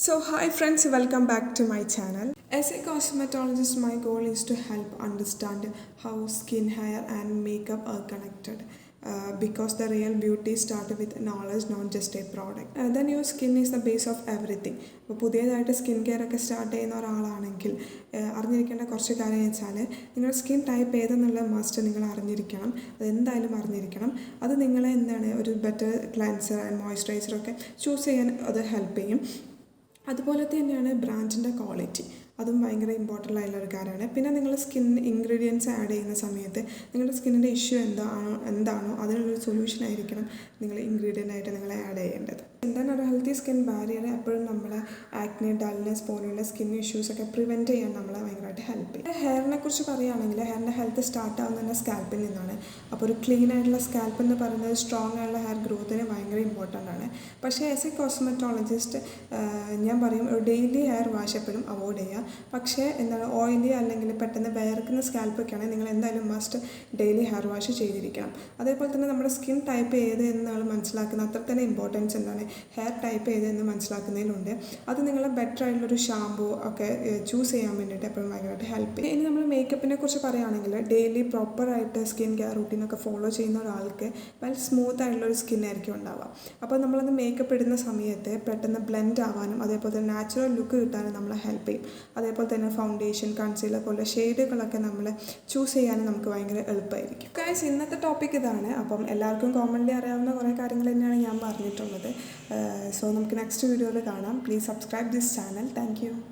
So hi friends, welcome back to my channel. As a cosmetologist, my goal is to help understand how skin, hair and makeup are connected. Because the real beauty starts with knowledge, not just a product. Then your skin is the base of everything. ഇപ്പോൾ പുതിയതായിട്ട് skin care ഒക്കെ start ചെയ്യുന്ന ഒരാളാണെങ്കിൽ അറിഞ്ഞിരിക്കേണ്ട കുറച്ച് കാര്യം എന്ന് വെച്ചാൽ നിങ്ങളുടെ സ്കിൻ ടൈപ്പ് ഏതെന്നുള്ള മസ്റ്റ് നിങ്ങൾ അറിഞ്ഞിരിക്കണം. അതെന്തായാലും അറിഞ്ഞിരിക്കണം. അത് നിങ്ങളെ എന്താണ് ഒരു ബെറ്റർ ക്ലെൻസർ ആൻഡ് മോയ്സ്ചറൈസറൊക്കെ ചൂസ് ചെയ്യാൻ അത് ഹെൽപ്പ് ചെയ്യും. അതുപോലെ തന്നെയാണ് ബ്രാൻഡിൻ്റെ ക്വാളിറ്റി, അതും ഭയങ്കര ഇമ്പോർട്ടൻ്റ് ആയിട്ടുള്ള ഒരു കാര്യമാണ്. പിന്നെ നിങ്ങൾ സ്കിൻ ഇൻഗ്രീഡിയൻസ് ആഡ് ചെയ്യുന്ന സമയത്ത് നിങ്ങളുടെ സ്കിന്നിൻ്റെ ഇഷ്യൂ എന്താണോ അതിനുള്ളൊരു സൊല്യൂഷൻ ആയിരിക്കണം നിങ്ങൾ ഇൻഗ്രീഡിയൻ്റ് ആയിട്ട് നിങ്ങൾ ആഡ് ചെയ്യേണ്ടത്. എന്താണ് ഒരു ഹെൽത്തി സ്കിൻ ബാരിയർ എപ്പോഴും നമ്മളെ ആക്നെ, ഡൾനെസ് പോലെയുള്ള സ്കിൻ ഇഷ്യൂസൊക്കെ പ്രിവെൻറ്റ് ചെയ്യാൻ നമ്മളെ ഭയങ്കരമായിട്ട് ഹെൽപ്പ് ചെയ്യും. ഹെയറിനെ കുറിച്ച് പറയുകയാണെങ്കിൽ ഹെയറിൻ്റെ ഹെൽത്ത് സ്റ്റാർട്ട് ആവുന്നത് തന്നെ സ്കാൽപ്പിൽ നിന്നാണ്. അപ്പോൾ ഒരു ക്ലീൻ ആയിട്ടുള്ള സ്കാൽപ്പ് എന്ന് പറയുന്നത് സ്ട്രോങ് ആയിട്ടുള്ള ഹെയർ ഗ്രോത്തിന് ഭയങ്കര ഇമ്പോർട്ടൻ്റ് ആണ്. പക്ഷേ ആസ് എ കോസ്മെറ്റോളജിസ്റ്റ് ഞാൻ പറയും ഒരു ഡെയിലി ഹെയർ വാഷ് എപ്പോഴും അവോയ്ഡ് ചെയ്യുക. പക്ഷേ എന്താണ് ഓയിലി അല്ലെങ്കിൽ പെട്ടെന്ന് വേർക്കുന്ന സ്കാൽപ്പൊക്കെയാണെങ്കിൽ നിങ്ങൾ എന്തായാലും മസ്റ്റ് ഡെയിലി ഹെയർ വാഷ് ചെയ്തിരിക്കണം. അതേപോലെ തന്നെ നമ്മുടെ സ്കിൻ ടൈപ്പ് ഏത് എന്നാണ് മനസ്സിലാക്കുന്നത് അത്ര തന്നെ ഇമ്പോർട്ടൻസ് എന്താണ് ഹെയർ ടൈപ്പ് ഏതെന്ന് മനസ്സിലാക്കുന്നതിലുണ്ട്. അത് നിങ്ങളെ ബെറ്റർ ആയിട്ടുള്ളൊരു ഷാമ്പൂ ഒക്കെ ചൂസ് ചെയ്യാൻ വേണ്ടിയിട്ട് എപ്പോഴും ഭയങ്കരമായിട്ട് ഹെൽപ്പ് ചെയ്യും. ഇനി നമ്മൾ മേക്കപ്പിനെ കുറിച്ച് പറയുകയാണെങ്കിൽ ഡെയിലി പ്രോപ്പറായിട്ട് സ്കിൻ കെയർ റൂട്ടീനൊക്കെ ഫോളോ ചെയ്യുന്ന ഒരാൾക്ക് വളരെ സ്മൂത്ത് ആയിട്ടുള്ളൊരു സ്കിൻ ആയിരിക്കും ഉണ്ടാവുക. അപ്പോൾ നമ്മളത് മേക്കപ്പ് ഇടുന്ന സമയത്ത് പെട്ടെന്ന് ബ്ലെൻഡ് ആവാനും അതേപോലെ തന്നെ നാച്ചുറൽ ലുക്ക് കിട്ടാനും നമ്മളെ ഹെൽപ്പ് ചെയ്യും. അതേപോലെ തന്നെ ഫൗണ്ടേഷൻ, കൺസീലർ പോലുള്ള ഷെയ്ഡുകളൊക്കെ നമ്മൾ ചൂസ് ചെയ്യാനും നമുക്ക് ഭയങ്കര എളുപ്പമായിരിക്കും. ഗൈസ്, ഇന്നത്തെ ടോപ്പിക് ഇതാണ്. അപ്പം എല്ലാവർക്കും കോമൺലി അറിയാവുന്ന കുറേ കാര്യങ്ങൾ തന്നെയാണ് ഞാൻ പറഞ്ഞിട്ടുള്ളത്. സോ നമുക്ക് നെക്സ്റ്റ് വീഡിയോയിൽ കാണാം. Please subscribe this channel. Thank you.